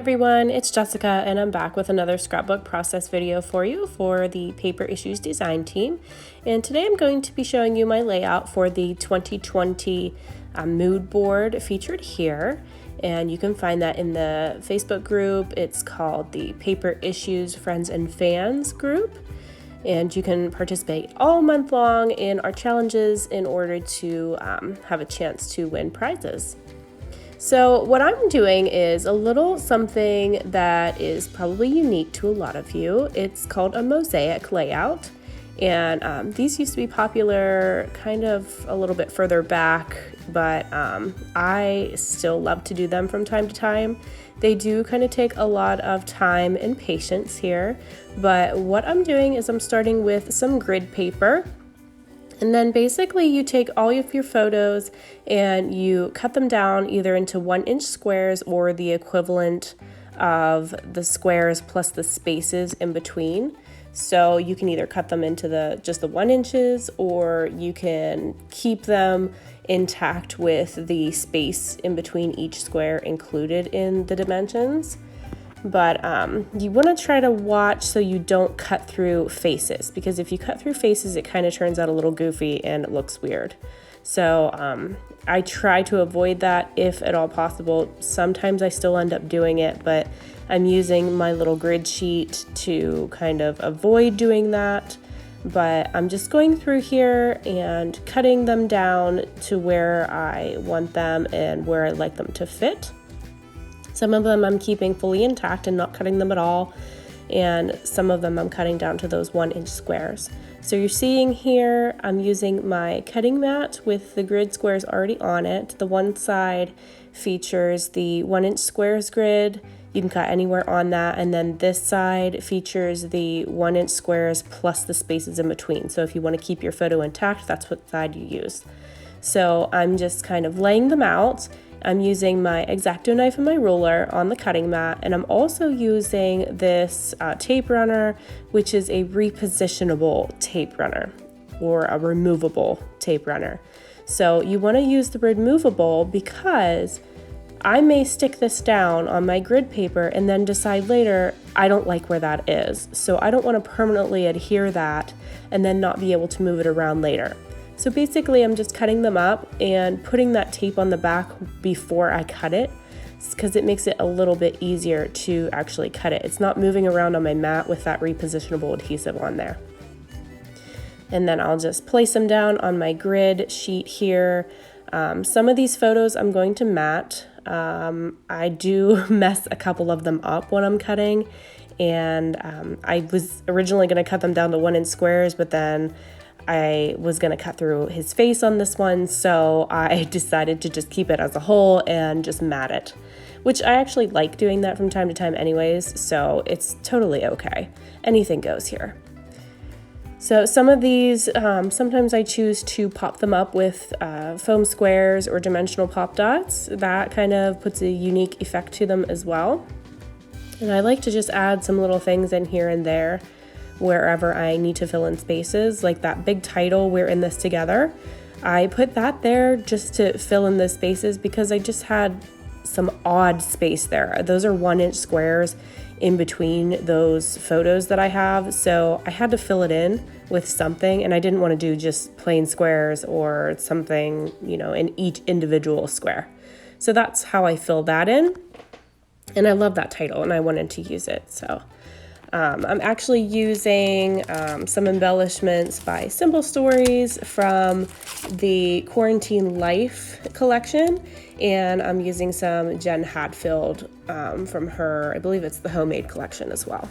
Everyone, it's Jessica and I'm back with another scrapbook process video for you for the Paper Issues design team. And today I'm going to be showing you my layout for the 2020 mood board featured here. And you can find that in the Facebook group. It's called the Paper Issues Friends and Fans group. And you can participate all month long in our challenges in order to have a chance to win prizes. So what I'm doing is a little something that is probably unique to a lot of you. It's called a mosaic layout. And these used to be popular kind of a little bit further back, but I still love to do them from time to time. They do kind of take a lot of time and patience here, but what I'm doing is I'm starting with some grid paper. And then basically you take all of your photos and you cut them down either into 1-inch squares or the equivalent of the squares plus the spaces in between. So you can either cut them into just the 1 inches, or you can keep them intact with the space in between each square included in the dimensions. But you want to try to watch so you don't cut through faces, because if you cut through faces, it kind of turns out a little goofy and it looks weird. So I try to avoid that if at all possible. Sometimes I still end up doing it, but I'm using my little grid sheet to kind of avoid doing that. But I'm just going through here and cutting them down to where I want them and where I like them to fit. Some of them I'm keeping fully intact and not cutting them at all, and some of them I'm cutting down to those 1-inch squares. So you're seeing here I'm using my cutting mat with the grid squares already on it. The one side features the 1-inch squares grid. You can cut anywhere on that, and then this side features the 1-inch squares plus the spaces in between. So if you want to keep your photo intact, that's what side you use. So I'm just kind of laying them out. I'm using my X-Acto knife and my ruler on the cutting mat, and I'm also using this tape runner, which is a repositionable tape runner or a removable tape runner. So you want to use the removable because I may stick this down on my grid paper and then decide later I don't like where that is. So I don't want to permanently adhere that and then not be able to move it around later. So basically I'm just cutting them up and putting that tape on the back before I cut it, because it makes it a little bit easier to actually cut it. It's not moving around on my mat with that repositionable adhesive on there. And then I'll just place them down on my grid sheet here. Some of these photos I'm going to mat. I do mess a couple of them up when I'm cutting, and I was originally going to cut them down to 1-inch squares, but then I was going to cut through his face on this one, so I decided to just keep it as a whole and just mat it, which I actually like doing that from time to time anyways, so it's totally okay. Anything goes here. So some of these, sometimes I choose to pop them up with foam squares or dimensional pop dots. That kind of puts a unique effect to them as well. And I like to just add some little things in here and there wherever I need to fill in spaces, like that big title, "We're in this together." I put that there just to fill in the spaces because I just had some odd space there. Those are 1-inch squares in between those photos that I have, so I had to fill it in with something, and I didn't want to do just plain squares or something, in each individual square. So that's how I fill that in, and I love that title and I wanted to use it. So I'm actually using some embellishments by Simple Stories from the Quarantine Life collection, and I'm using some Jen Hadfield from her, I believe it's the Homemade collection as well.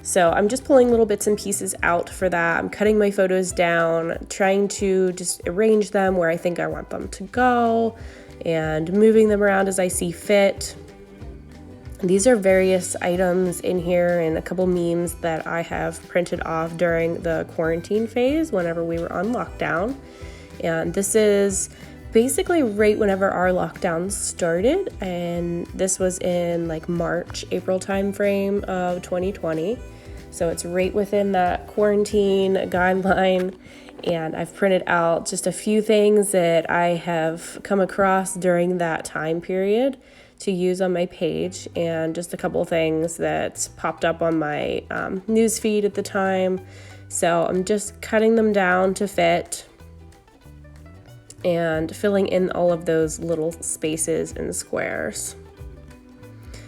So I'm just pulling little bits and pieces out for that. I'm cutting my photos down, trying to just arrange them where I think I want them to go, and moving them around as I see fit. These are various items in here and a couple memes that I have printed off during the quarantine phase whenever we were on lockdown. And this is basically right whenever our lockdown started, and this was in like March, April timeframe of 2020. So it's right within that quarantine guideline, and I've printed out just a few things that I have come across during that time period to use on my page, and just a couple things that popped up on my news feed at the time. So I'm just cutting them down to fit and filling in all of those little spaces and squares.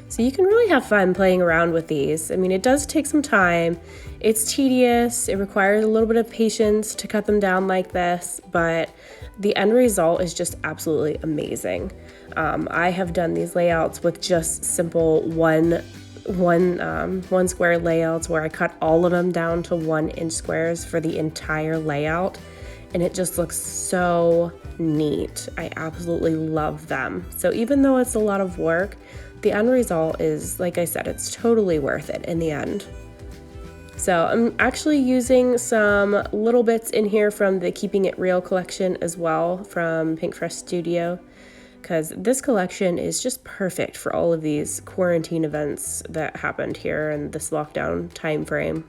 So you can really have fun playing around with these. I mean, it does take some time. It's tedious. It requires a little bit of patience to cut them down like this, but the end result is just absolutely amazing. I have done these layouts with just simple one square layouts where I cut all of them down to 1-inch squares for the entire layout, and it just looks so neat. I absolutely love them. So even though it's a lot of work, the end result is, like I said, it's totally worth it in the end. So I'm actually using some little bits in here from the Keeping It Real collection as well from Pinkfresh Studio, because this collection is just perfect for all of these quarantine events that happened here in this lockdown time frame.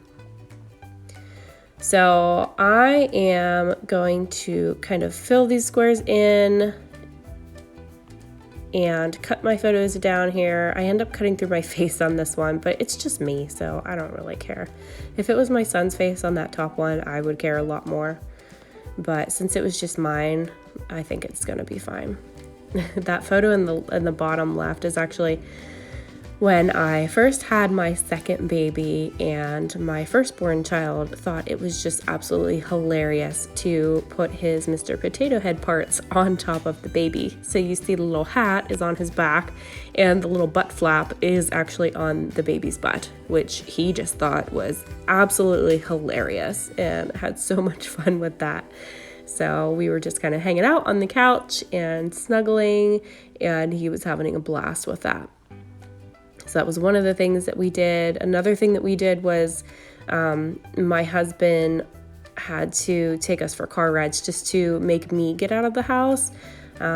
So I am going to kind of fill these squares in and cut my photos down here. I end up cutting through my face on this one, but it's just me, so I don't really care. If it was my son's face on that top one, I would care a lot more. But since it was just mine, I think it's gonna be fine. That photo in the bottom left is actually when I first had my second baby, and my firstborn child thought it was just absolutely hilarious to put his Mr. Potato Head parts on top of the baby. So you see the little hat is on his back, and the little butt flap is actually on the baby's butt, which he just thought was absolutely hilarious and had so much fun with that. So we were just kind of hanging out on the couch and snuggling, and he was having a blast with that. So that was one of the things that we did. Another thing that we did was my husband had to take us for car rides just to make me get out of the house.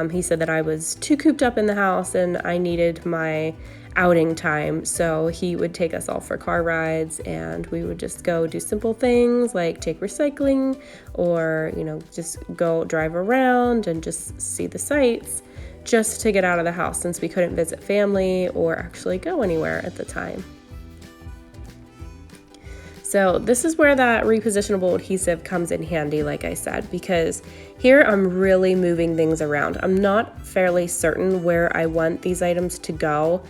He said that I was too cooped up in the house and I needed my outing time. So he would take us all for car rides, and we would just go do simple things like take recycling, or, you know, just go drive around and just see the sights, just to get out of the house since we couldn't visit family or actually go anywhere at the time. So this is where that repositionable adhesive comes in handy, like I said, because here I'm really moving things around. I'm not fairly certain where I want these items to go,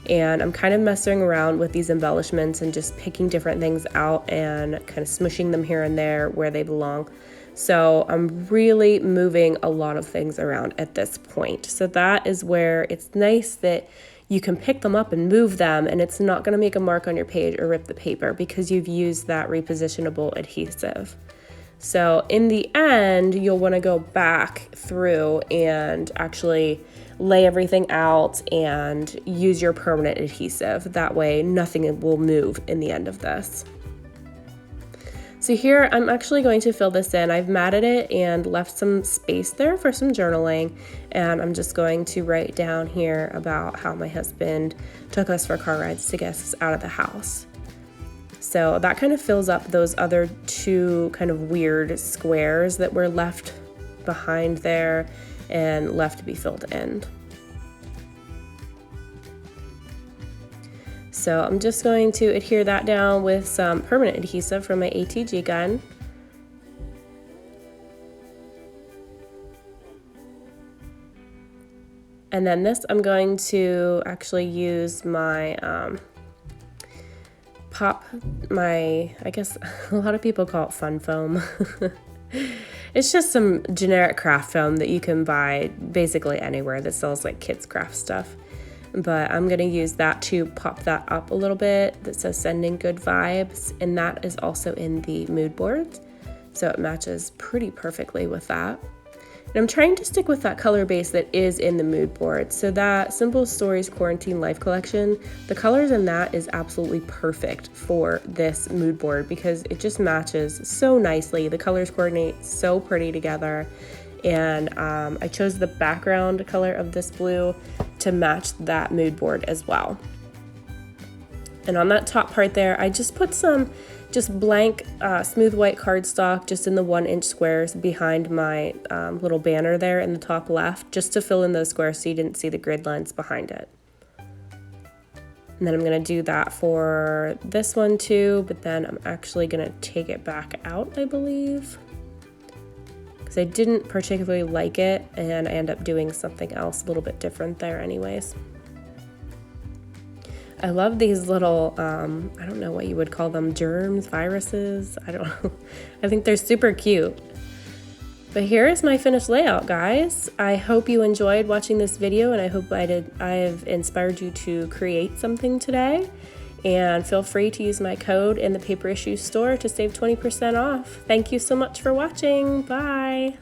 and I'm kind of messing around with these embellishments and just picking different things out and kind of smushing them here and there where they belong. So I'm really moving a lot of things around at this point. So that is where it's nice that you can pick them up and move them, and it's not going to make a mark on your page or rip the paper because you've used that repositionable adhesive. So in the end, you'll want to go back through and actually lay everything out and use your permanent adhesive. That way nothing will move in the end of this. So here I'm actually going to fill this in. I've matted it and left some space there for some journaling, and I'm just going to write down here about how my husband took us for car rides to get us out of the house. So that kind of fills up those other two kind of weird squares that were left behind there and left to be filled in. So I'm just going to adhere that down with some permanent adhesive from my ATG gun. And then this I'm going to actually use my I guess a lot of people call it fun foam. It's just some generic craft foam that you can buy basically anywhere that sells like kids craft stuff. But I'm going to use that to pop that up a little bit. That says sending good vibes, and that is also in the mood boards, so it matches pretty perfectly with that. And I'm trying to stick with that color base that is in the mood board. So that Simple Stories Quarantine Life collection, the colors in that is absolutely perfect for this mood board because it just matches so nicely. The colors coordinate so pretty together. And I chose the background color of this blue to match that mood board as well. And on that top part there, I just put some just blank smooth white cardstock just in the 1-inch squares behind my little banner there in the top left, just to fill in those squares so you didn't see the grid lines behind it. And then I'm going to do that for this one too, but then I'm actually going to take it back out, I believe, because I didn't particularly like it, and I end up doing something else a little bit different there anyways. I love these little, I don't know what you would call them, germs, viruses, I don't know. I think they're super cute. But here is my finished layout, guys. I hope you enjoyed watching this video, and I hope I have inspired you to create something today. And feel free to use my code in the Paper Issues store to save 20% off. Thank you so much for watching. Bye.